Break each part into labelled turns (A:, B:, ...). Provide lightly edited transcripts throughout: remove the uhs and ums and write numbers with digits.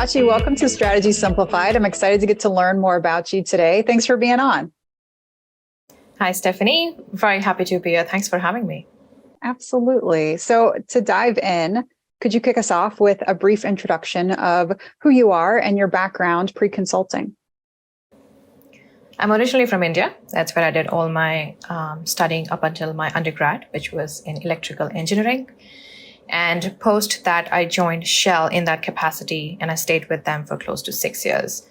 A: Prachi, welcome to Strategy Simplified. I'm excited to get to learn more about you today. Thanks for being on.
B: Hi, Stephanie. Very happy to be here. Thanks for having me.
A: Absolutely. So to dive in, could you kick us off with a brief introduction of who you are and your background pre-consulting?
B: I'm originally from India. That's where I did all my studying up until my undergrad, which was in electrical engineering. And post that, I joined Shell in that capacity, and I stayed with them for close to 6 years,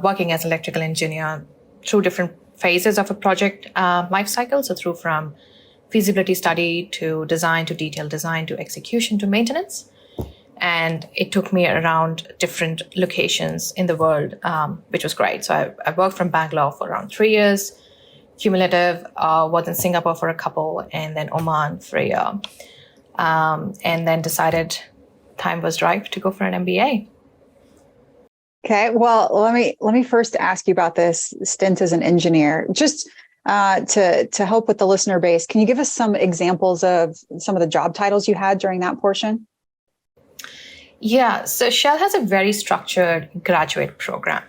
B: working as electrical engineer through different phases of a project life cycle. So through from feasibility study to design to detailed design to execution to maintenance. And it took me around different locations in the world, which was great. So I worked from Bangalore for around 3 years, cumulative, was in Singapore for a couple, and then Oman for a year. And then decided time was ripe to go for an MBA.
A: Okay, well, let me first ask you about this stint as an engineer. Just to help with the listener base, can you give us some examples of some of the job titles you had during that portion?
B: Yeah, so Shell has a very structured graduate program.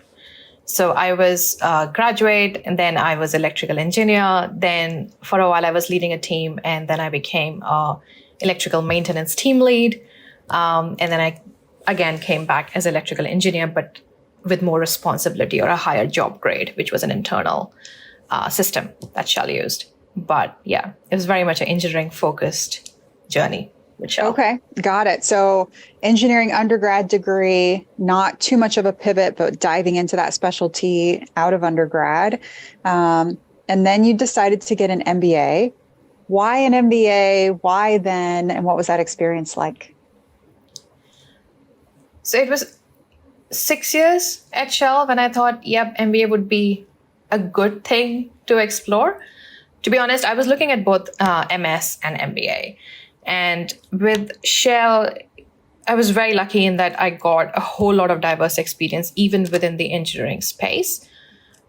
B: So I was a graduate, and then I was electrical engineer. Then for a while I was leading a team, and then I became a electrical maintenance team lead. And then I again came back as electrical engineer, but with more responsibility or a higher job grade, which was an internal system that Shell used. But yeah, it was very much an engineering focused journey with Shell.
A: Okay, got it. So engineering undergrad degree, not too much of a pivot, but diving into that specialty out of undergrad. And then you decided to get an MBA. Why an MBA? Why then? And what was that experience like?
B: So it was 6 years at Shell when I thought, yep, MBA would be a good thing to explore. To be honest, I was looking at both MS and MBA. And with Shell, I was very lucky in that I got a whole lot of diverse experience, even within the engineering space,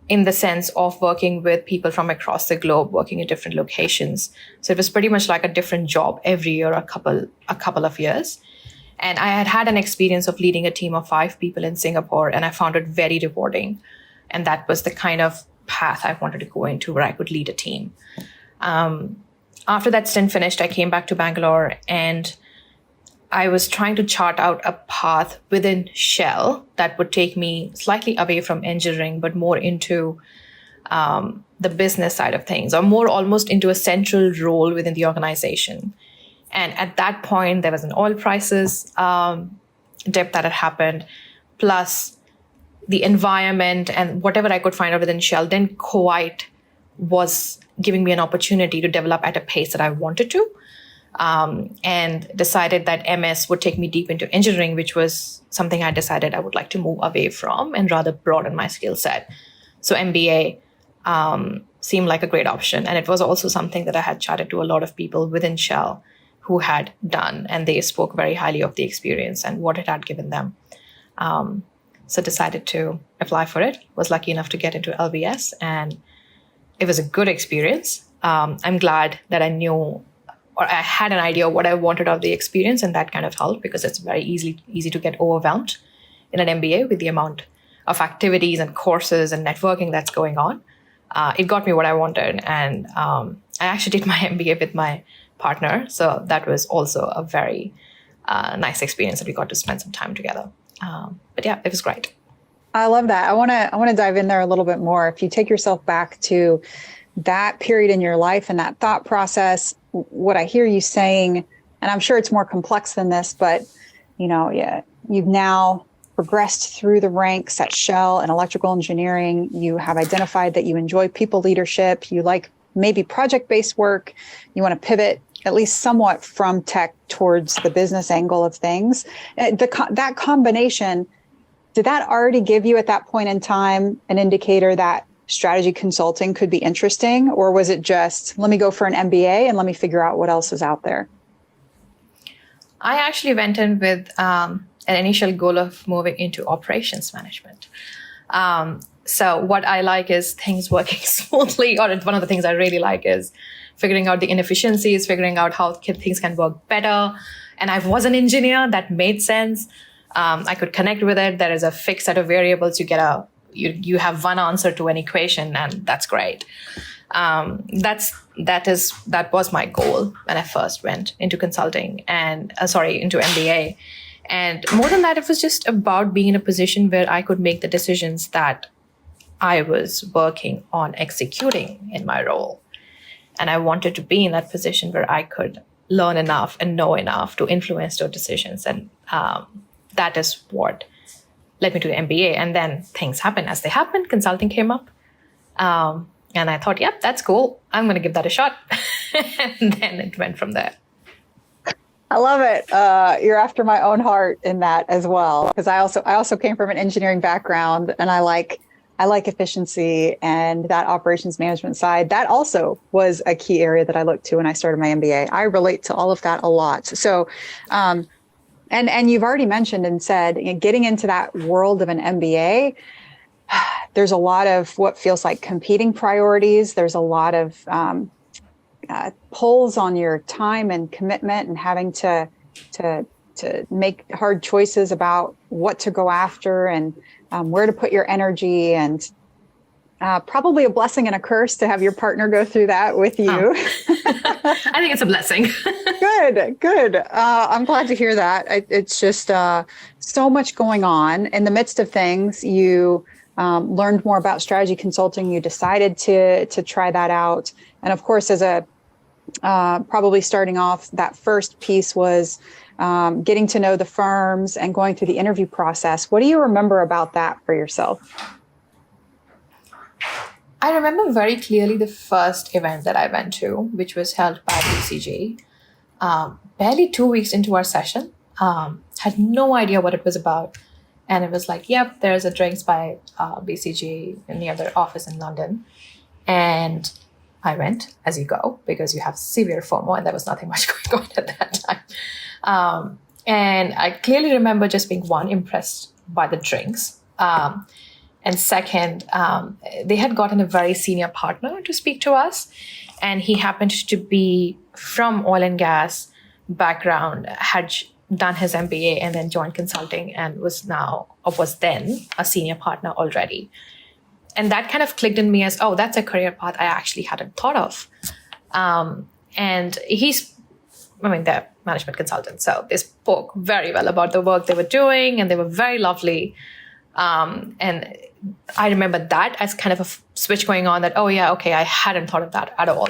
B: in the sense of working with people from across the globe, working in different locations. So it was pretty much like a different job every year, a couple of years. And I had had an experience of leading a team of 5 people in Singapore, and I found it very rewarding. And that was the kind of path I wanted to go into, where I could lead a team. After that stint finished, I came back to Bangalore, and I was trying to chart out a path within Shell that would take me slightly away from engineering, but more into the business side of things, or more almost into a central role within the organization. And at that point, there was an oil prices dip that had happened, plus the environment and whatever I could find out within Shell didn't quite was giving me an opportunity to develop at a pace that I wanted to. And decided that MS would take me deep into engineering, which was something I decided I would like to move away from and rather broaden my skill set. So MBA seemed like a great option. And it was also something that I had chatted to a lot of people within Shell who had done, and they spoke very highly of the experience and what it had given them. So decided to apply for it, was lucky enough to get into LBS, and it was a good experience. I'm glad that I knew, or I had an idea of what I wanted out of the experience, and that kind of helped, because it's very easy to get overwhelmed in an MBA with the amount of activities and courses and networking that's going on. It got me what I wanted, and I actually did my MBA with my partner, so that was also a very nice experience that we got to spend some time together. But yeah, it was great.
A: I love that. I want to dive in there a little bit more. If you take yourself back to that period in your life and that thought process, what I hear you saying, and I'm sure it's more complex than this, but you've now progressed through the ranks at Shell and electrical engineering. You have identified that you enjoy people leadership. You like maybe project-based work. You want to pivot at least somewhat from tech towards the business angle of things. That combination, did that already give you at that point in time an indicator that strategy consulting could be interesting? Or was it just, let me go for an MBA and let me figure out what else is out there?
B: I actually went in with an initial goal of moving into operations management. So what I like is things working smoothly, or one of the things I really like is figuring out the inefficiencies, figuring out how things can work better. And I was an engineer, that made sense. I could connect with it. There is a fixed set of variables. You have one answer to an equation, and that's great. That was my goal when I first went into consulting and into MBA. And more than that, it was just about being in a position where I could make the decisions that I was working on executing in my role. And I wanted to be in that position where I could learn enough and know enough to influence those decisions. And that is what led me to the MBA. And then things happened as they happened. Consulting came up. And I thought, yep, that's cool. I'm going to give that a shot. And then it went from there.
A: I love it. You're after my own heart in that as well, because I also came from an engineering background, and I like efficiency and that operations management side. That also was a key area that I looked to when I started my MBA. I relate to all of that a lot. So, and you've already mentioned and said, getting into that world of an MBA, there's a lot of what feels like competing priorities. There's a lot of pulls on your time and commitment, and having to make hard choices about what to go after and where to put your energy, and probably a blessing and a curse to have your partner go through that with you.
B: I think it's a blessing.
A: Good. I'm glad to hear that. It's just so much going on. In the midst of things, you learned more about strategy consulting. You decided to try that out. And of course, as a probably starting off, that first piece was getting to know the firms and going through the interview process. What do you remember about that for yourself?
B: I remember very clearly the first event that I went to, which was held by BCG. Barely 2 weeks into our session, had no idea what it was about. And it was like, yep, there's a drinks by BCG near their office in London. And I went, as you go, because you have severe FOMO, and there was nothing much going on at that time. And I clearly remember just being, one, impressed by the drinks. And second, they had gotten a very senior partner to speak to us. And he happened to be from oil and gas background, had done his MBA and then joined consulting, and was then a senior partner already. And that kind of clicked in me as, oh, that's a career path I actually hadn't thought of. And they're management consultants, so they spoke very well about the work they were doing, and they were very lovely. And I remember that as kind of a switch going on, that, oh yeah, okay, I hadn't thought of that at all.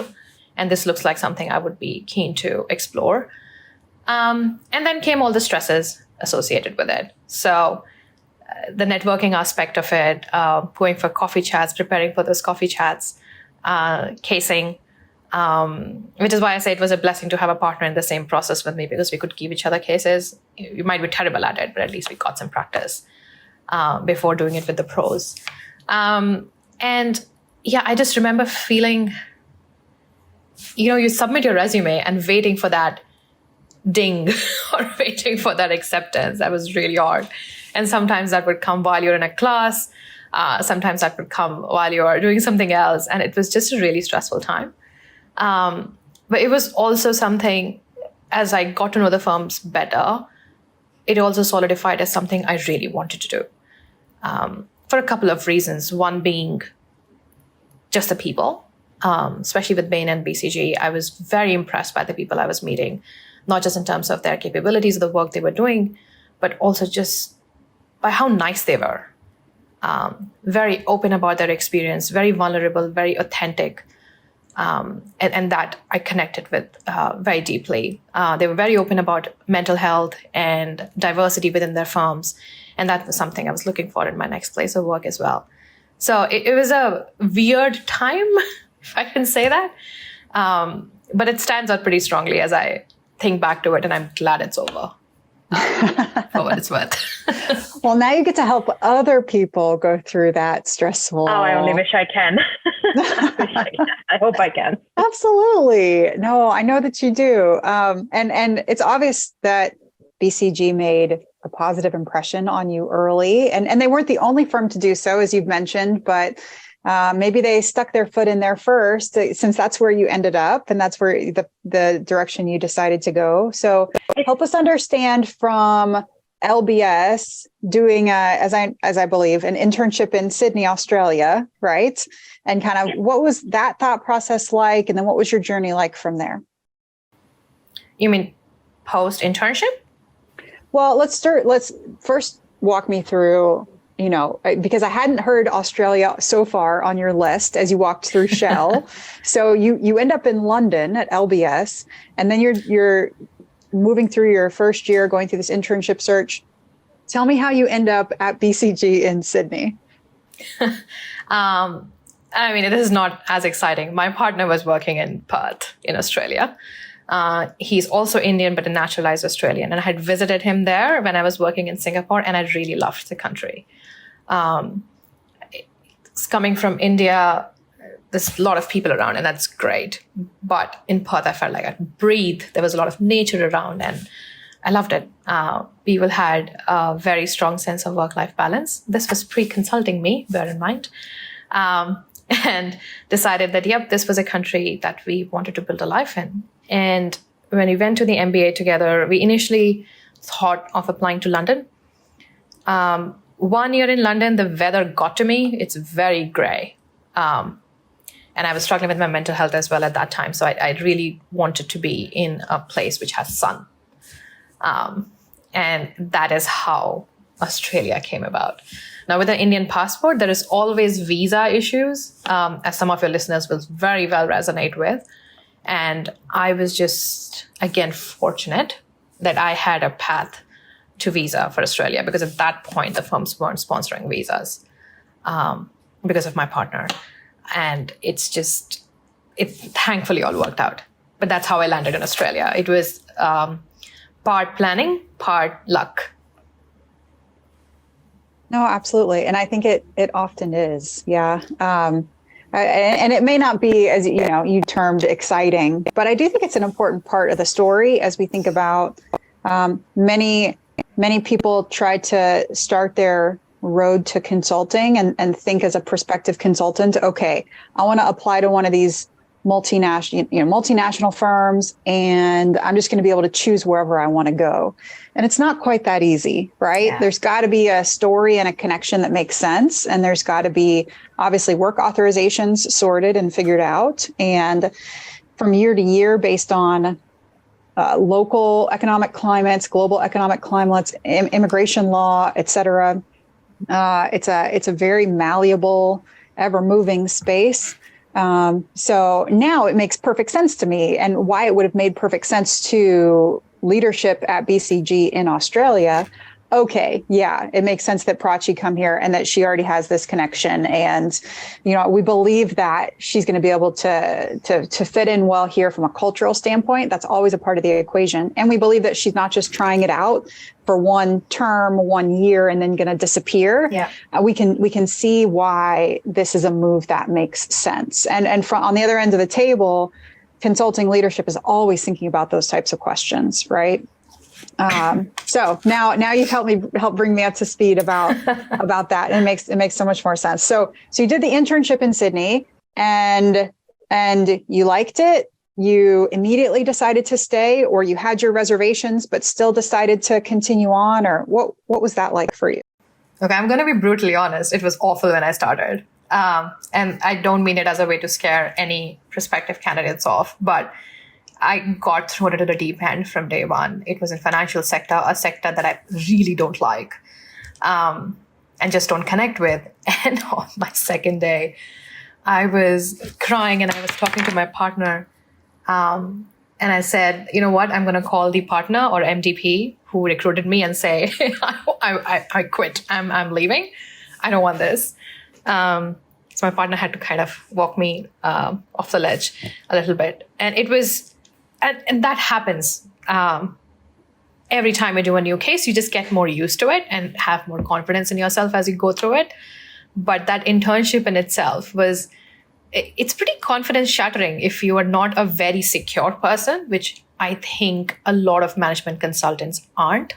B: And this looks like something I would be keen to explore. And then came all the stresses associated with it. So the networking aspect of it, going for coffee chats, preparing for those coffee chats, casing, which is why I say it was a blessing to have a partner in the same process with me, because we could give each other cases. You might be terrible at it, but at least we got some practice before doing it with the pros. And yeah, I just remember feeling, you submit your resume and waiting for that ding or waiting for that acceptance. That was really hard. And sometimes that would come while you're in a class. Sometimes that would come while you're doing something else. And it was just a really stressful time. But it was also something, as I got to know the firms better, it also solidified as something I really wanted to do. For a couple of reasons. One being just the people, especially with Bain and BCG. I was very impressed by the people I was meeting, not just in terms of their capabilities of the work they were doing, but also just by how nice they were. Very open about their experience, very vulnerable, very authentic. And that I connected with very deeply. They were very open about mental health and diversity within their firms. And that was something I was looking for in my next place of work as well. So it was a weird time, if I can say that. But it stands out pretty strongly as I think back to it, and I'm glad it's over. For what it's worth.
A: Well, now you get to help other people go through that stressful.
C: Oh, I only wish I can. I hope I can.
A: Absolutely. No, I know that you do. And it's obvious that BCG made a positive impression on you early, and they weren't the only firm to do so, as you've mentioned, but maybe they stuck their foot in there first, since that's where you ended up and that's where the direction you decided to go. So help us understand from LBS, doing as I believe, an internship in Sydney, Australia, right? And kind of what was that thought process like? And then what was your journey like from there?
B: You mean post internship?
A: Well, let's first walk me through, because I hadn't heard Australia so far on your list as you walked through Shell. So you end up in London at LBS, and then you're moving through your first year, going through this internship search. Tell me how you end up at BCG in Sydney.
B: I mean, this is not as exciting. My partner was working in Perth in Australia. He's also Indian, but a naturalized Australian. And I had visited him there when I was working in Singapore, and I really loved the country. It's coming from India, there's a lot of people around, and that's great. But in Perth, I felt like I could breathe. There was a lot of nature around, and I loved it. People had a very strong sense of work-life balance. This was pre-consulting me, bear in mind. And decided that, yep, this was a country that we wanted to build a life in. And when we went to the MBA together, we initially thought of applying to London. 1 year in London, the weather got to me. It's very gray. And I was struggling with my mental health as well at that time. So I really wanted to be in a place which has sun. And that is how Australia came about. Now, with an Indian passport, there is always visa issues, as some of your listeners will very well resonate with. And I was just, again, fortunate that I had a path to visa for Australia, because at that point, the firms weren't sponsoring visas because of my partner. And it thankfully all worked out. But that's how I landed in Australia. It was part planning, part luck.
A: No, absolutely. And I think it often is. Yeah. And it may not be, as you termed, exciting, but I do think it's an important part of the story as we think about many people try to start their road to consulting and think as a prospective consultant, okay, I want to apply to one of these multinational firms, and I'm just going to be able to choose wherever I want to go. And it's not quite that easy, right? Yeah. There's got to be a story and a connection that makes sense. And there's got to be obviously work authorizations sorted and figured out. And from year to year, based on local economic climates, global economic climates, immigration law, et cetera, it's a very malleable, ever moving space. So now it makes perfect sense to me, and why it would have made perfect sense to leadership at BCG in Australia. Okay, yeah, it makes sense that Prachi come here and that she already has this connection. And, we believe that she's going to be able to fit in well here from a cultural standpoint. That's always a part of the equation. And we believe that she's not just trying it out for one term, 1 year, and then going to disappear. Yeah. We can see why this is a move that makes sense. And from on the other end of the table, consulting leadership is always thinking about those types of questions, right? So now you've helped bring me up to speed about that. And it makes so much more sense. So you did the internship in Sydney, and you liked it. You immediately decided to stay, or you had your reservations but still decided to continue on, or what was that like for you?
B: Okay, I'm going to be brutally honest. It was awful when I started. And I don't mean it as a way to scare any prospective candidates off, but I got thrown into the deep end from day one. It was in financial sector, a sector that I really don't like, and just don't connect with. And on my second day, I was crying and I was talking to my partner. And I said, you know what, I'm going to call the partner or MDP who recruited me and say, I quit. I'm leaving. I don't want this. So my partner had to kind of walk me off the ledge a little bit. And it was, and that happens every time I do a new case. You just get more used to it and have more confidence in yourself as you go through it. But that internship in itself it's pretty confidence shattering if you are not a very secure person, which I think a lot of management consultants aren't.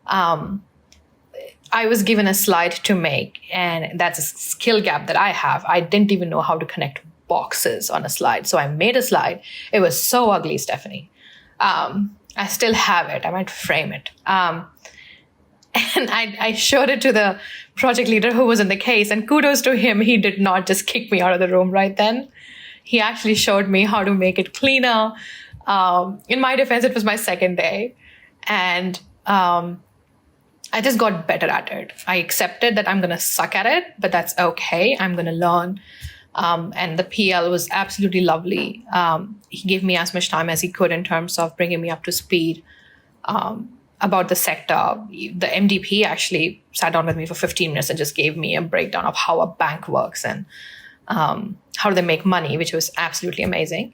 B: I was given a slide to make, and that's a skill gap that I have. I didn't even know how to connect boxes on a slide. So I made a slide. It was so ugly, Stephanie. I still have it. I might frame it. And I showed it to the project leader who was in the case, and kudos to him. He did not just kick me out of the room right then. He actually showed me how to make it cleaner. In my defense, it was my second day. And I just got better at it. I accepted that I'm going to suck at it, but that's okay. I'm going to learn. And the PL was absolutely lovely. He gave me as much time as he could in terms of bringing me up to speed about the sector. The MDP actually sat down with me for 15 minutes and just gave me a breakdown of how a bank works and how do they make money, which was absolutely amazing.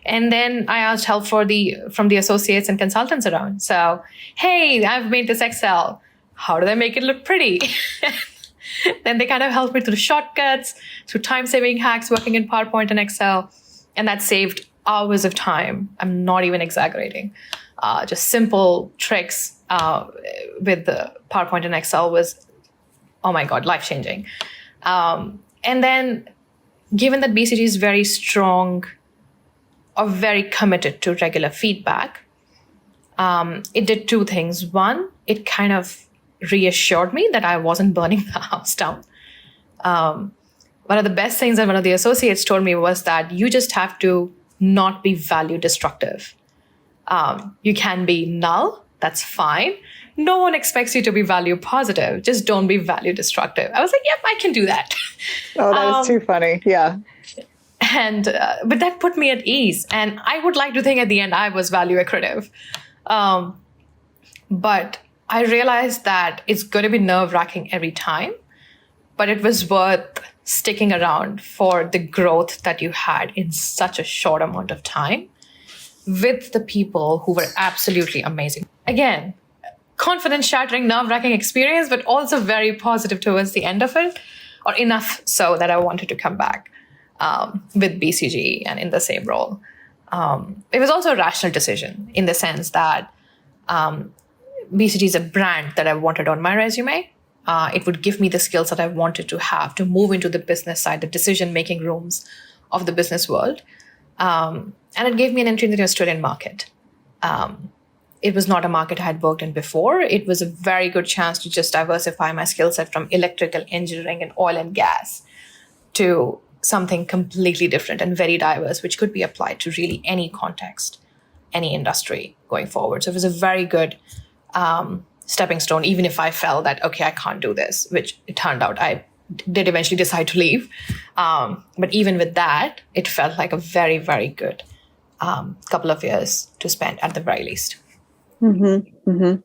B: And then I asked help from the associates and consultants around. So, hey, I've made this Excel. How do they make it look pretty? Then they kind of helped me through shortcuts, through time-saving hacks, working in PowerPoint and Excel. And that saved hours of time. I'm not even exaggerating. Just simple tricks with the PowerPoint and Excel was, oh my God, life-changing. And then given that BCG is very strong or very committed to regular feedback, it did two things. One, it kind of reassured me that I wasn't burning the house down. One of the best things that one of the associates told me was that you just have to not be value destructive. You can be null, that's fine. No one expects you to be value positive. Just don't be value destructive. I was like, yep, I can do that.
A: Oh, that is too funny. Yeah.
B: And but that put me at ease. And I would like to think at the end I was value accretive. But I realized that it's going to be nerve-wracking every time, but it was worth sticking around for the growth that you had in such a short amount of time with the people who were absolutely amazing. Again, confidence-shattering, nerve-wracking experience, but also very positive towards the end of it, or enough so that I wanted to come back with BCG and in the same role. It was also a rational decision in the sense that BCG is a brand that I wanted on my resume. It would give me the skills that I wanted to have to move into the business side, the decision-making rooms of the business world. And it gave me an entry into the Australian market. It was not a market I had worked in before. It was a very good chance to just diversify my skill set from electrical engineering and oil and gas to something completely different and very diverse, which could be applied to really any context, any industry going forward. So it was a very good stepping stone, even if I felt that, okay, I can't do this, which it turned out I did eventually decide to leave. But even with that, it felt like a very, very good couple of years to spend at the very least.
A: Mm-hmm. Mm-hmm.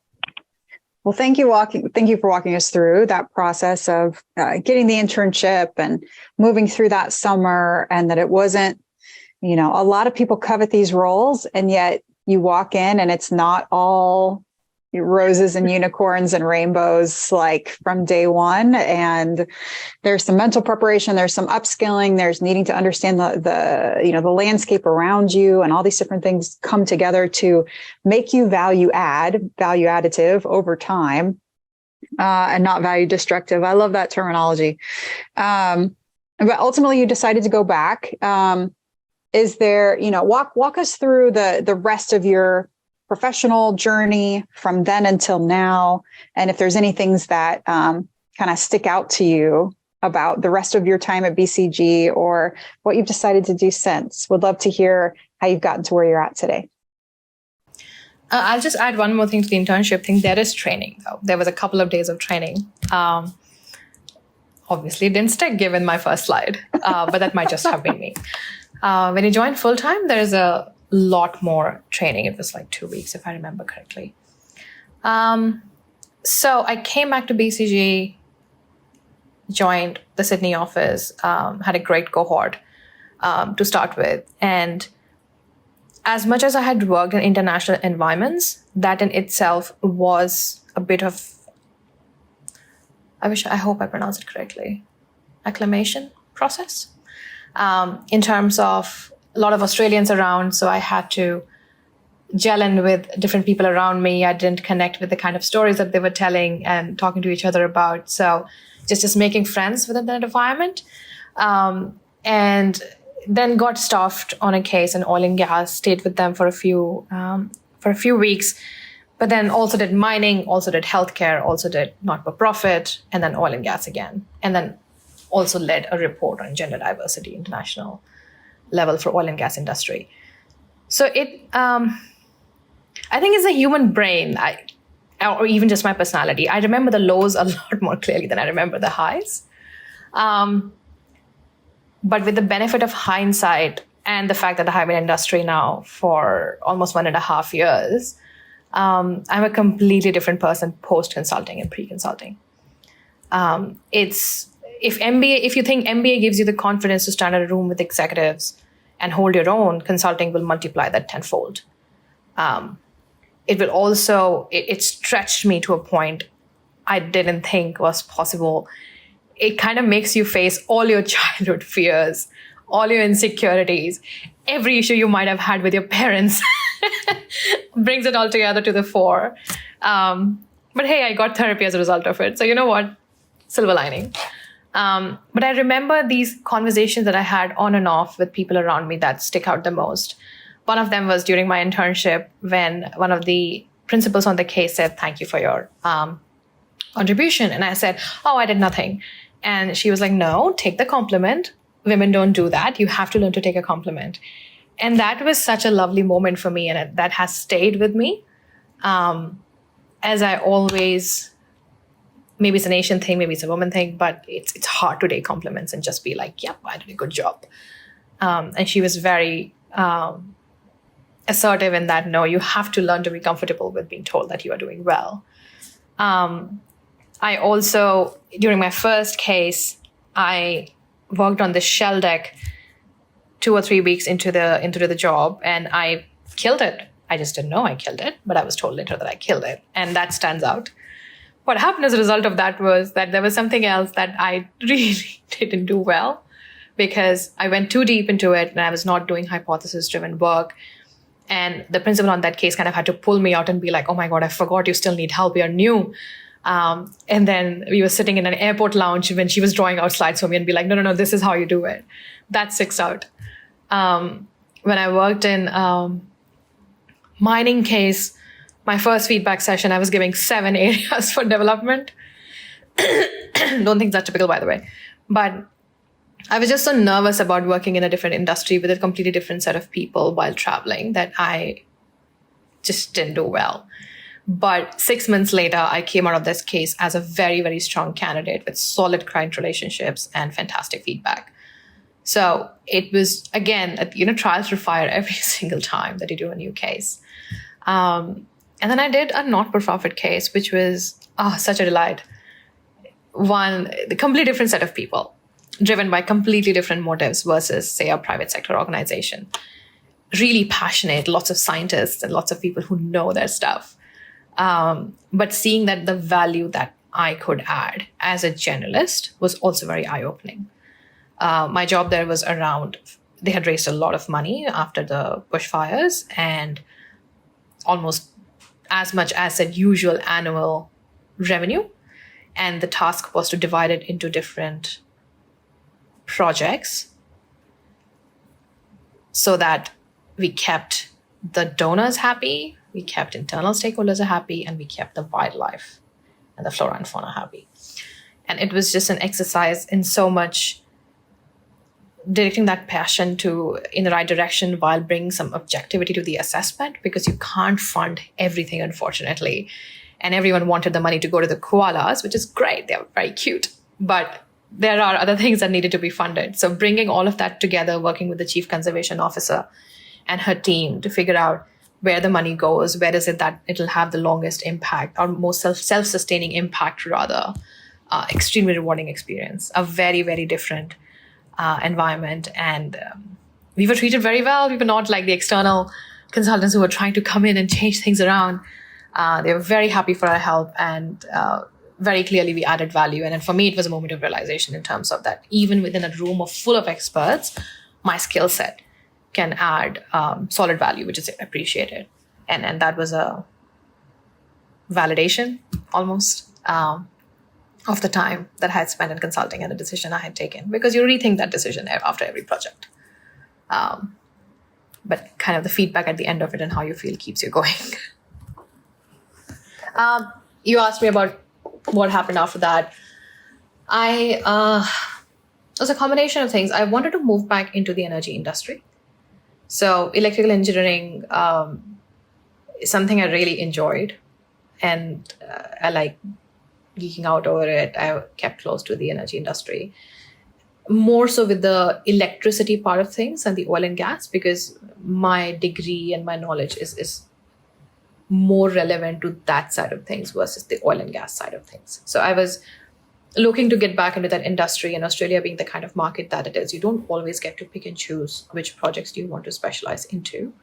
A: Well, thank you for walking us through that process of getting the internship and moving through that summer, and that it wasn't, a lot of people covet these roles, and yet you walk in and it's not all roses and unicorns and rainbows like from day one. And there's some mental preparation, there's some upskilling, there's needing to understand the landscape around you, and all these different things come together to make you value additive over time, and not value destructive. I love that terminology. But ultimately you decided to go back. Is there, walk us through the rest of your professional journey from then until now, and if there's any things that kind of stick out to you about the rest of your time at BCG or what you've decided to do since. Would love to hear how you've gotten to where you're at today.
B: I'll just add one more thing to the internship thing. There is training, though. There was a couple of days of training. Obviously, it didn't stick given my first slide, but that might just have been me. When you join full-time, there's a lot more training. It was like 2 weeks, if I remember correctly. So I came back to BCG, joined the Sydney office, had a great cohort to start with. And as much as I had worked in international environments, that in itself was a bit of, I hope I pronounced it correctly, acclimation process. In terms of a lot of Australians around, so I had to gel in with different people around me. I didn't connect with the kind of stories that they were telling and talking to each other about. So just making friends within that environment. And then got staffed on a case in oil and gas, stayed with them for a few weeks. but then also did mining, also did healthcare, also did not-for-profit, and then oil and gas again. And then also led a report on gender diversity international level for oil and gas industry. So I think it's the human brain, or even just my personality. I remember the lows a lot more clearly than I remember the highs. But with the benefit of hindsight and the fact that I've been in industry now for almost 1.5 years, I'm a completely different person post-consulting and pre-consulting. If you think MBA gives you the confidence to stand in a room with executives and hold your own, consulting will multiply that tenfold. It will also, it stretched me to a point I didn't think was possible. It kind of makes you face all your childhood fears, all your insecurities, every issue you might have had with your parents, brings it all together to the fore. But hey, I got therapy as a result of it. So you know what? Silver lining. But I remember these conversations that I had on and off with people around me that stick out the most. One of them was during my internship when one of the principals on the case said, "Thank you for your contribution." And I said, "Oh, I did nothing." And she was like, "No, take the compliment. Women don't do that. You have to learn to take a compliment." And that was such a lovely moment for me. And that has stayed with me. As I always, maybe it's an Asian thing, maybe it's a woman thing, but it's hard to take compliments and just be like, "Yep, I did a good job." And she was very assertive in that, no, you have to learn to be comfortable with being told that you are doing well. I also, during my first case, I worked on the shell deck 2 or 3 weeks into the job, and I killed it. I just didn't know I killed it, but I was told later that I killed it, and that stands out. What happened as a result of that was that there was something else that I really didn't do well, because I went too deep into it and I was not doing hypothesis-driven work. And the principal on that case kind of had to pull me out and be like, "Oh my God, I forgot you still need help. You're new." And then we were sitting in an airport lounge when she was drawing out slides for me and be like, no, this is how you do it. That sticks out. When I worked in mining case, my first feedback session, I was giving 7 areas for development. Don't think that's typical, by the way. But I was just so nervous about working in a different industry with a completely different set of people while traveling that I just didn't do well. But 6 months later, I came out of this case as a very, very strong candidate with solid client relationships and fantastic feedback. So it was, again, trials through fire every single time that you do a new case. And then I did a not-for-profit case, which was such a delight. The completely different set of people, driven by completely different motives versus, say, a private sector organization. Really passionate, lots of scientists and lots of people who know their stuff. But seeing that the value that I could add as a generalist was also very eye-opening. My job there was around, they had raised a lot of money after the bushfires, and almost as much as the usual annual revenue. And the task was to divide it into different projects so that we kept the donors happy, we kept internal stakeholders happy, and we kept the wildlife and the flora and fauna happy. And it was just an exercise in so much directing that passion in the right direction while bringing some objectivity to the assessment, because you can't fund everything, unfortunately. And everyone wanted the money to go to the koalas, which is great. They're very cute. But there are other things that needed to be funded. So bringing all of that together, working with the chief conservation officer and her team to figure out where the money goes, where is it that it'll have the longest impact or most self-sustaining impact rather. Extremely rewarding experience, a very, very different environment. And we were treated very well. We were not like the external consultants who were trying to come in and change things around. They were very happy for our help, and very clearly we added value. And then for me, it was a moment of realization in terms of that even within a room full of experts, my skill set can add solid value, which is appreciated. And that was a validation almost of the time that I had spent in consulting and the decision I had taken, because you rethink that decision after every project. But kind of the feedback at the end of it and how you feel keeps you going. You asked me about what happened after that. It was a combination of things. I wanted to move back into the energy industry. So electrical engineering is something I really enjoyed, and I like geeking out over it. I kept close to the energy industry, more so with the electricity part of things and the oil and gas, because my degree and my knowledge is more relevant to that side of things versus the oil and gas side of things. So I was looking to get back into that industry, and Australia being the kind of market that it is, you don't always get to pick and choose which projects do you want to specialize into.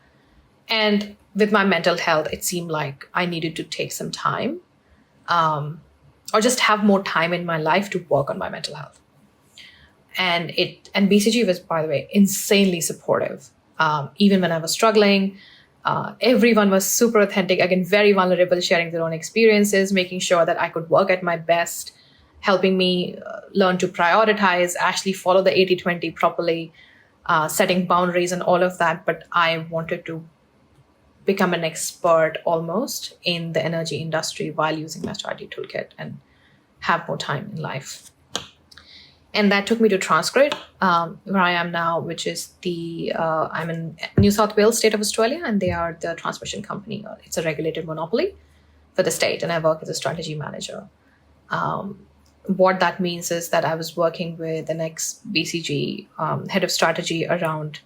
B: And with my mental health, it seemed like I needed to take some time or just have more time in my life to work on my mental health. And BCG was, by the way, insanely supportive. Even when I was struggling, everyone was super authentic, again, very vulnerable, sharing their own experiences, making sure that I could work at my best, helping me learn to prioritize, actually follow the 80-20 properly, setting boundaries and all of that. But I wanted to become an expert almost in the energy industry while using my strategy toolkit and have more time in life. And that took me to Transgrid, where I am now, which is I'm in New South Wales, state of Australia, and they are the transmission company. It's a regulated monopoly for the state, and I work as a strategy manager. What that means is that I was working with the next BCG head of strategy around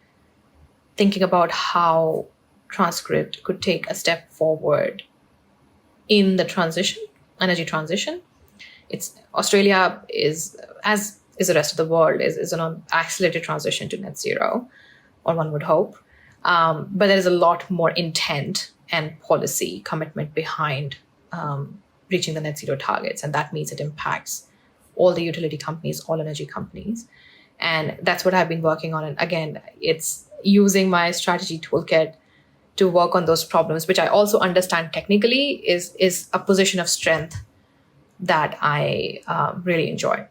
B: thinking about how Transgrid could take a step forward in the energy transition. Australia is, as is the rest of the world, is an accelerated transition to net zero, or one would hope. But there is a lot more intent and policy commitment behind reaching the net zero targets. And that means it impacts all the utility companies, all energy companies. And that's what I've been working on. And again, it's using my strategy toolkit to work on those problems, which I also understand technically is a position of strength that I really enjoy.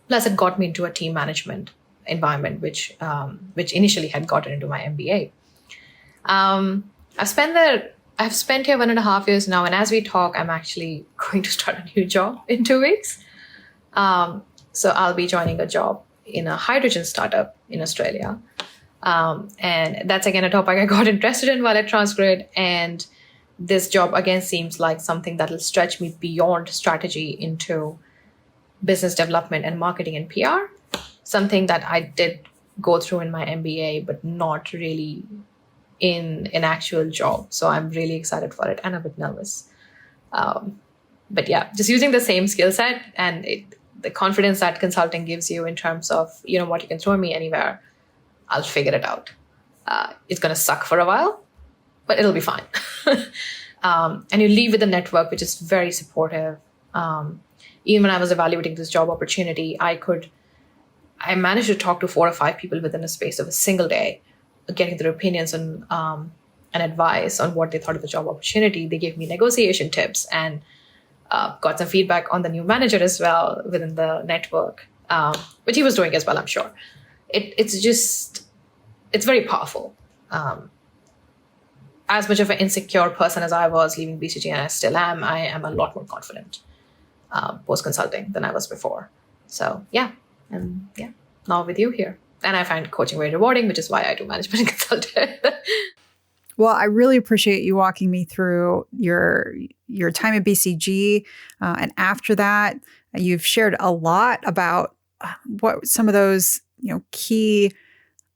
B: Plus, it got me into a team management environment, which initially had gotten into my MBA. I've spent here 1.5 years now, and as we talk, I'm actually going to start a new job in 2 weeks. So I'll be joining a job in a hydrogen startup in Australia. And that's, again, a topic I got interested in while at Transgrid. And this job, again, seems like something that will stretch me beyond strategy into business development and marketing and PR, something that I did go through in my MBA, but not really in an actual job. So I'm really excited for it and a bit nervous. But yeah, just using the same skill set and the confidence that consulting gives you in terms of, what you can throw me anywhere, I'll figure it out. It's going to suck for a while, but it'll be fine. And you leave with a network which is very supportive. Even when I was evaluating this job opportunity, I managed to talk to 4 or 5 people within a space of a single day, getting their opinions and advice on what they thought of the job opportunity. They gave me negotiation tips and got some feedback on the new manager as well within the network, which he was doing as well, I'm sure. It's very powerful. As much of an insecure person as I was leaving BCG, and I still am, I am a lot more confident post-consulting than I was before. So yeah, now with you here. And I find coaching very rewarding, which is why I do management and consulting.
A: Well, I really appreciate you walking me through your time at BCG. And after that, you've shared a lot about what some of those key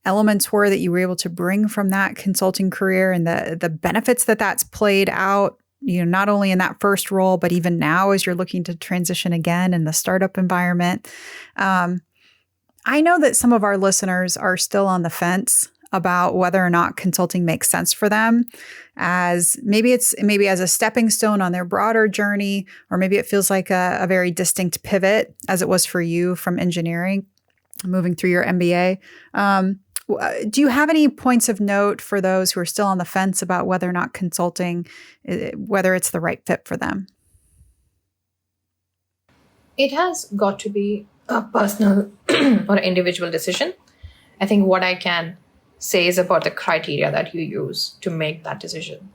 A: elements were that you were able to bring from that consulting career and the benefits that's played out, not only in that first role, but even now as you're looking to transition again in the startup environment. I know that some of our listeners are still on the fence about whether or not consulting makes sense for them, as maybe as a stepping stone on their broader journey, or maybe it feels like a very distinct pivot as it was for you from engineering, moving through your MBA. Do you have any points of note for those who are still on the fence about whether or not consulting, whether it's the right fit for them?
B: It has got to be a personal or individual decision. I think what I can say is about the criteria that you use to make that decision.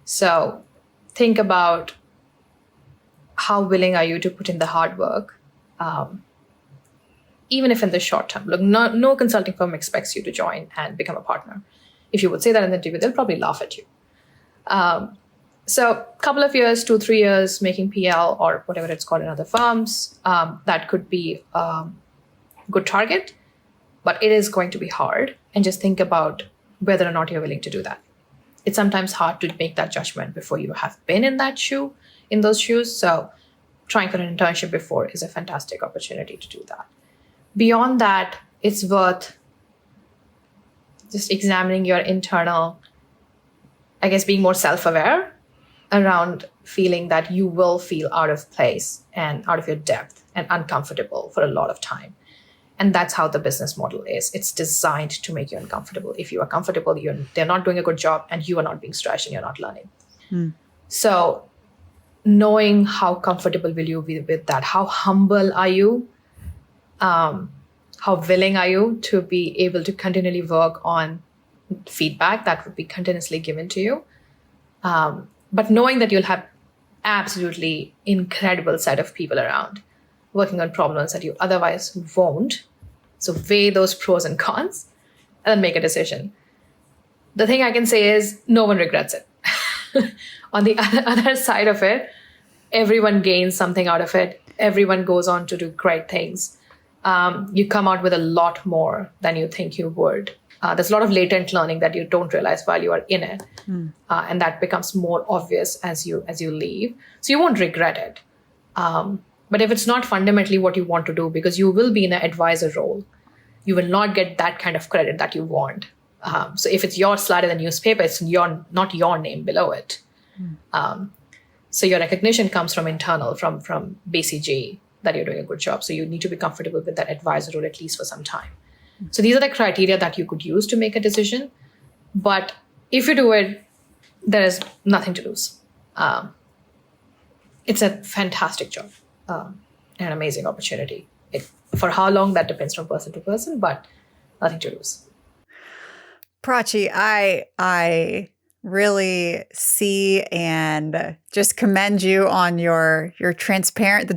B: So think about how willing are you to put in the hard work, even if in the short term. Look, no consulting firm expects you to join and become a partner. If you would say that in the interview, they'll probably laugh at you. So a couple of years, 2-3 years, making PL or whatever it's called in other firms, that could be a good target, but it is going to be hard. And just think about whether or not you're willing to do that. It's sometimes hard to make that judgment before you have been in those shoes. So trying for an internship before is a fantastic opportunity to do that. Beyond that, it's worth just examining your internal, I guess, being more self-aware around feeling that you will feel out of place and out of your depth and uncomfortable for a lot of time. And that's how the business model is. It's designed to make you uncomfortable. If you are comfortable, they're not doing a good job and you are not being stretched and you're not learning. So knowing how comfortable will you be with that? How humble are you? How willing are you to be able to continually work on feedback that would be continuously given to you? But knowing that you'll have absolutely incredible set of people around working on problems that you otherwise won't. So weigh those pros and cons and then make a decision. The thing I can say is no one regrets it. On the other side of it, everyone gains something out of it. Everyone goes on to do great things. You come out with a lot more than you think you would. There's a lot of latent learning that you don't realize while you are in it. And that becomes more obvious as you leave. So you won't regret it. But if it's not fundamentally what you want to do, because you will be in an advisor role, you will not get that kind of credit that you want. So if it's your slide in the newspaper, it's not your name below it. So your recognition comes from internal, from BCG, that you're doing a good job. So you need to be comfortable with that advisor role at least for some time. So these are the criteria that you could use to make a decision. But if you do it, there is nothing to lose. It's a fantastic job, an amazing opportunity. For how long, that depends from person to person, but nothing to lose.
A: Prachi, I really see and just commend you on the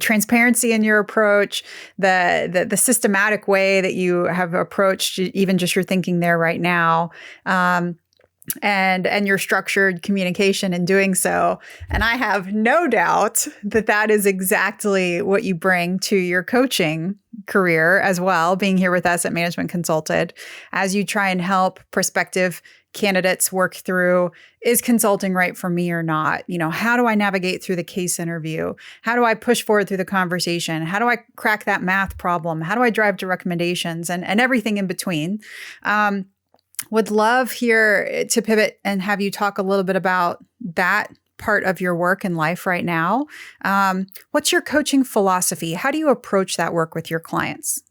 A: transparency in your approach, the systematic way that you have approached even just your thinking there right now. And your structured communication in doing so. And I have no doubt that is exactly what you bring to your coaching career as well, being here with us at Management Consultant, as you try and help prospective candidates work through, is consulting right for me or not? How do I navigate through the case interview? How do I push forward through the conversation? How do I crack that math problem? How do I drive to recommendations and everything in between? Would love here to pivot and have you talk a little bit about that part of your work and life right now. What's your coaching philosophy? How do you approach that work with your clients?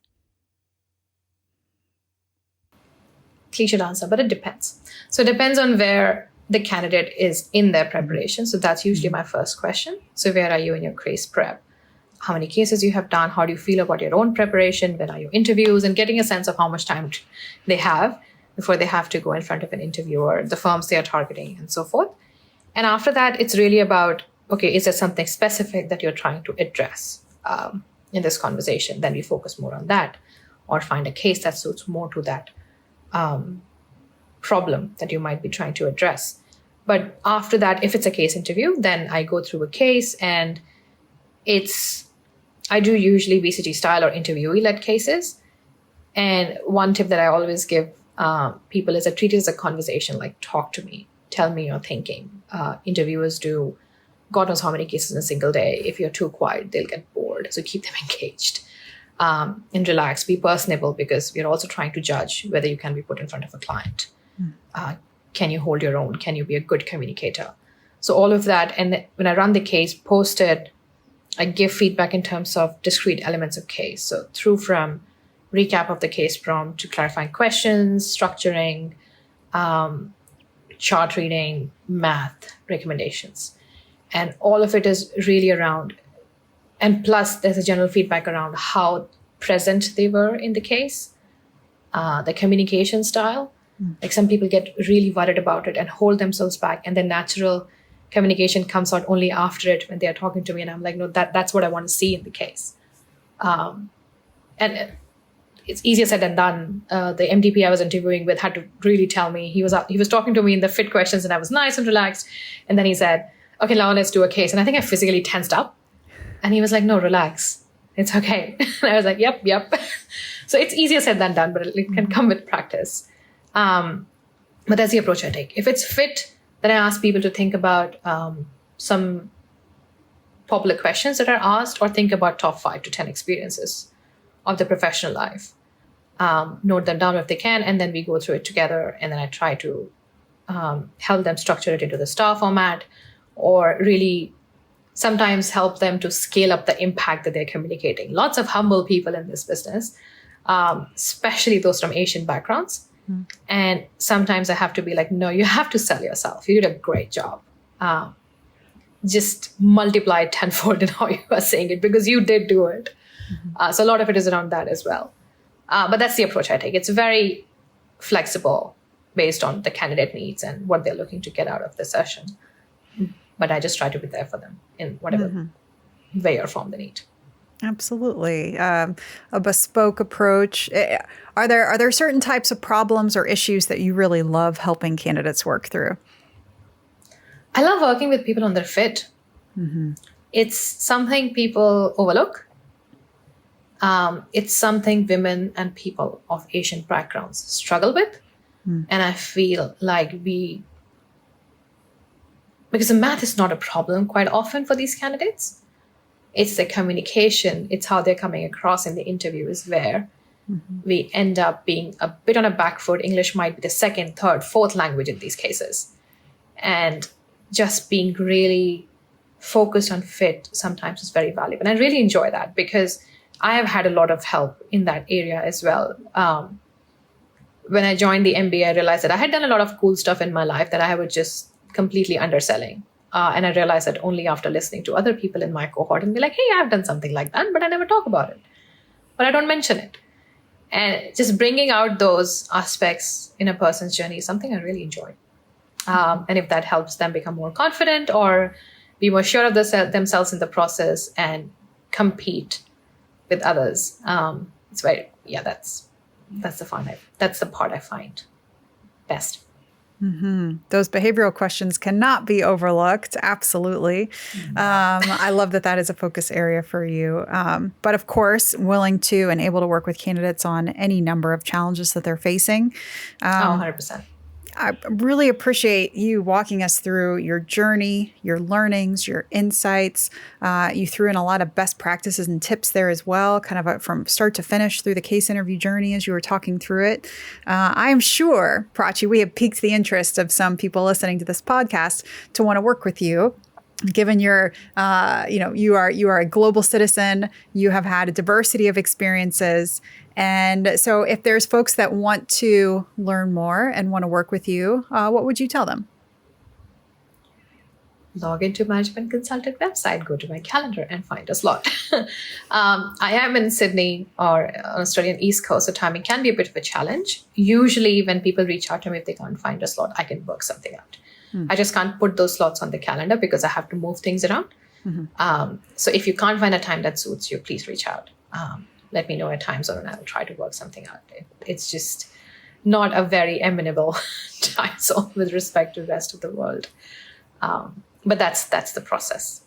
B: Cliched answer, but it depends. So it depends on where the candidate is in their preparation. So that's usually my first question. So where are you in your case prep? How many cases you have done? How do you feel about your own preparation? When are your interviews? And getting a sense of how much time they have before they have to go in front of an interviewer, the firms they are targeting, and so forth. And after that, it's really about, okay, is there something specific that you're trying to address in this conversation? Then we focus more on that, or find a case that suits more to that problem that you might be trying to address. But after that, if it's a case interview, then I go through a case, and I do usually BCG style or interviewee-led cases. And one tip that I always give people is, treat it as a conversation, like talk to me, tell me your thinking. Interviewers do God knows how many cases in a single day. If you're too quiet, they'll get bored. So keep them engaged and relax, be personable, because we're also trying to judge whether you can be put in front of a client. Can you hold your own? Can you be a good communicator? So all of that. And when I run the case, post it, I give feedback in terms of discrete elements of case. So through from recap of the case prompt to clarifying questions, structuring, chart reading, math, recommendations. And all of it is really around, and plus there's a general feedback around how present they were in the case, the communication style. Like some people get really worried about it and hold themselves back, and their natural communication comes out only after it when they're talking to me. And I'm like, no, that's what I want to see in the case. And it's easier said than done. The MDP I was interviewing with had to really tell me. He was talking to me in the fit questions, and I was nice and relaxed. And then he said, okay, now let's do a case. And I think I physically tensed up. And he was like, no, relax. It's okay. And I was like, yep. So it's easier said than done, but it can come with practice. But that's the approach I take. If it's fit, then I ask people to think about some popular questions that are asked, or think about top 5 to 10 experiences of the professional life. Note them down if they can, and then we go through it together. And then I try to help them structure it into the star format, or really sometimes help them to scale up the impact that they're communicating. Lots of humble people in this business, especially those from Asian backgrounds. And sometimes I have to be like, no, you have to sell yourself. You did a great job. Just multiply it tenfold in how you are saying it, because you did do it. So a lot of it is around that as well. But that's the approach I take. It's very flexible based on the candidate needs and what they're looking to get out of the session. But I just try to be there for them in whatever way or form they need.
A: Absolutely. A bespoke approach. Are there certain types of problems or issues that you really love helping candidates work through?
B: I love working with people on their fit. It's something people overlook. It's something women and people of Asian backgrounds struggle with. And I feel like because the math is not a problem quite often for these candidates. It's the communication. It's how they're coming across in the interview is where we end up being a bit on a back foot. English might be the second, third, fourth language in these cases. And just being really focused on fit sometimes is very valuable. And I really enjoy that, because I have had a lot of help in that area as well. When I joined the MBA, I realized that I had done a lot of cool stuff in my life that I was just completely underselling. And I realized that only after listening to other people in my cohort and be like, hey, I've done something like that, but I never talk about it. But I don't mention it. And just bringing out those aspects in a person's journey is something I really enjoy. And if that helps them become more confident or be more sure of themselves in the process and compete with others, it's very, that's the part I find best.
A: Those behavioral questions cannot be overlooked. Absolutely. I love that is a focus area for you. But of course, willing to and able to work with candidates on any number of challenges that they're facing.
B: 100%.
A: I really appreciate you walking us through your journey, your learnings, your insights. You threw in a lot of best practices and tips there as well, kind of from start to finish through the case interview journey as you were talking through it. I am sure, Prachi, we have piqued the interest of some people listening to this podcast to want to work with you. Given your, you are a global citizen, you have had a diversity of experiences. And so if there's folks that want to learn more and want to work with you, what would you tell them?
B: Log into Management Consultant website, go to my calendar and find a slot. I am in Sydney or Australian East Coast, so timing can be a bit of a challenge. Usually when people reach out to me, if they can't find a slot, I can work something out. I just can't put those slots on the calendar because I have to move things around. So if you can't find a time that suits you, please reach out. Let me know a time zone and I'll try to work something out. It's just not a very amenable time zone with respect to the rest of the world. But that's the process.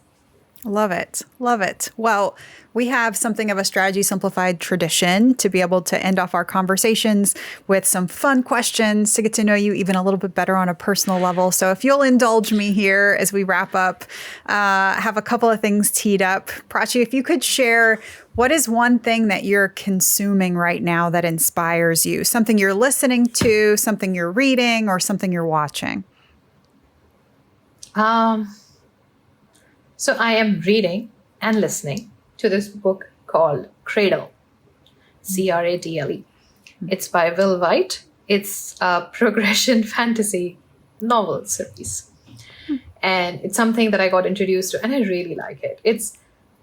A: Love it. Love it. Well, we have something of a Strategy Simplified tradition to be able to end off our conversations with some fun questions to get to know you even a little bit better on a personal level. So if you'll indulge me here as we wrap up, have a couple of things teed up. Prachi, if you could share, what is one thing that you're consuming right now that inspires you? Something you're listening to, something you're reading, or something you're watching?
B: So I am reading and listening to this book called Cradle, Cradle. It's by Will White. It's a progression fantasy novel series. And it's something that I got introduced to and I really like it. It's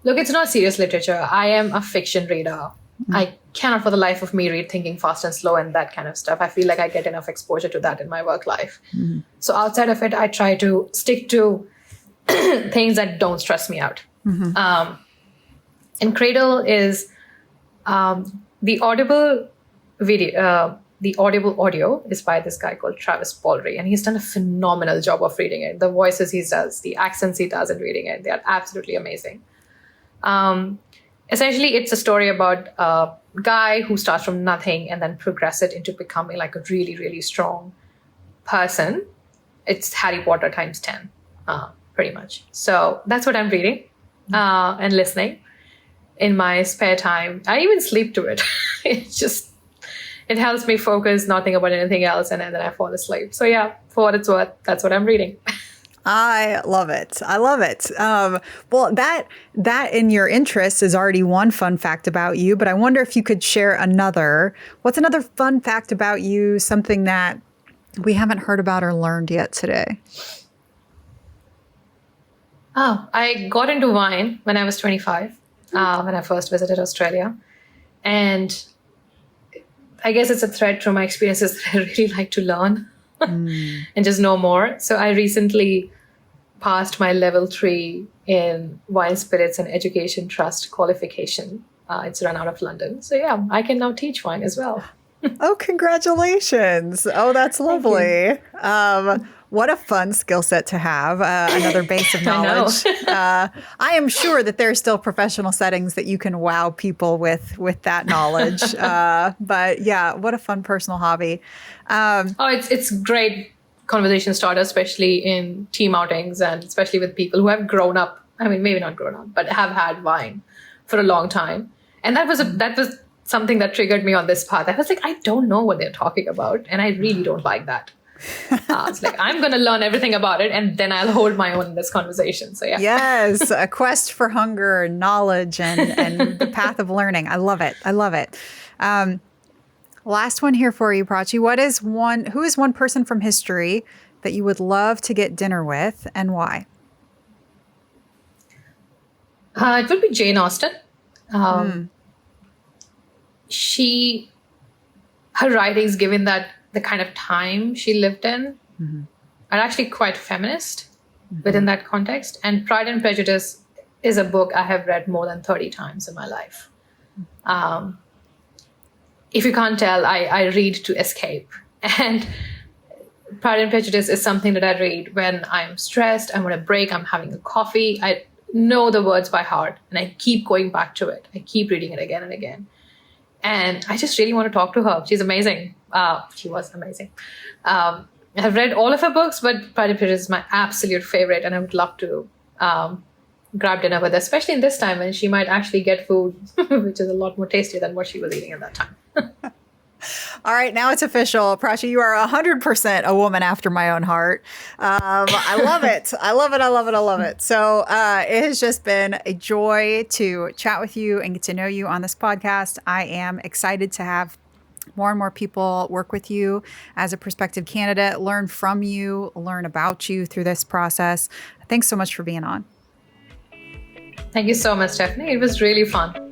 B: not serious literature. I am a fiction reader. I cannot for the life of me read Thinking Fast and Slow and that kind of stuff. I feel like I get enough exposure to that in my work life. So outside of it, I try to stick to things that don't stress me out. And Cradle is the audible video. The audible audio is by this guy called Travis Baldry, and he's done a phenomenal job of reading it. The voices he does, the accents he does in reading it, they are absolutely amazing. Essentially, it's a story about a guy who starts from nothing and then progresses into becoming like a really, really strong person. It's Harry Potter times 10, pretty much. So that's what I'm reading and listening in my spare time. I even sleep to it. It helps me focus, not think about anything else, and then I fall asleep. So yeah, for what it's worth, that's what I'm reading.
A: I love it. I love it. Well, that in your interests is already one fun fact about you, but I wonder if you could share another. What's another fun fact about you, something that we haven't heard about or learned yet today?
B: Oh, I got into wine when I was 25, when I first visited Australia. And I guess it's a thread through my experiences that I really like to learn and just know more. So I recently passed my level 3 in wine, spirits and education trust qualification. It's run out of London. So yeah, I can now teach wine as well.
A: Oh, congratulations. Oh, that's lovely. What a fun skill set to have. Another base of knowledge. I am sure that there are still professional settings that you can wow people with that knowledge. But yeah, what a fun personal hobby.
B: It's great conversation starter, especially in team outings and especially with people who have grown up. I mean, maybe not grown up, but have had wine for a long time. And that was something that triggered me on this path. I was like, I don't know what they're talking about. And I really don't like that. It's like, I'm going to learn everything about it and then I'll hold my own in this conversation. So yeah.
A: Yes, a quest for hunger, knowledge, and the path of learning. I love it. I love it. Last one here for you, Prachi. Who is one person from history that you would love to get dinner with and why?
B: It would be Jane Austen. Her writings, given that the kind of time she lived in, are actually quite feminist within that context. And Pride and Prejudice is a book I have read more than 30 times in my life. If you can't tell, I read to escape. And Pride and Prejudice is something that I read when I'm stressed, I'm on a break, I'm having a coffee. I know the words by heart and I keep going back to it. I keep reading it again and again. And I just really want to talk to her. She's amazing. She was amazing. I've read all of her books, but Pride and Prejudice is my absolute favorite. And I would love to grab dinner with her, especially in this time when she might actually get food, which is a lot more tasty than what she was eating at that time.
A: All right, now it's official. Prachi, you are 100% a woman after my own heart. I love it. I love it. I love it. I love it. So it has just been a joy to chat with you and get to know you on this podcast. I am excited to have more and more people work with you as a prospective candidate, learn from you, learn about you through this process. Thanks so much for being on.
B: Thank you so much, Stephanie. It was really fun.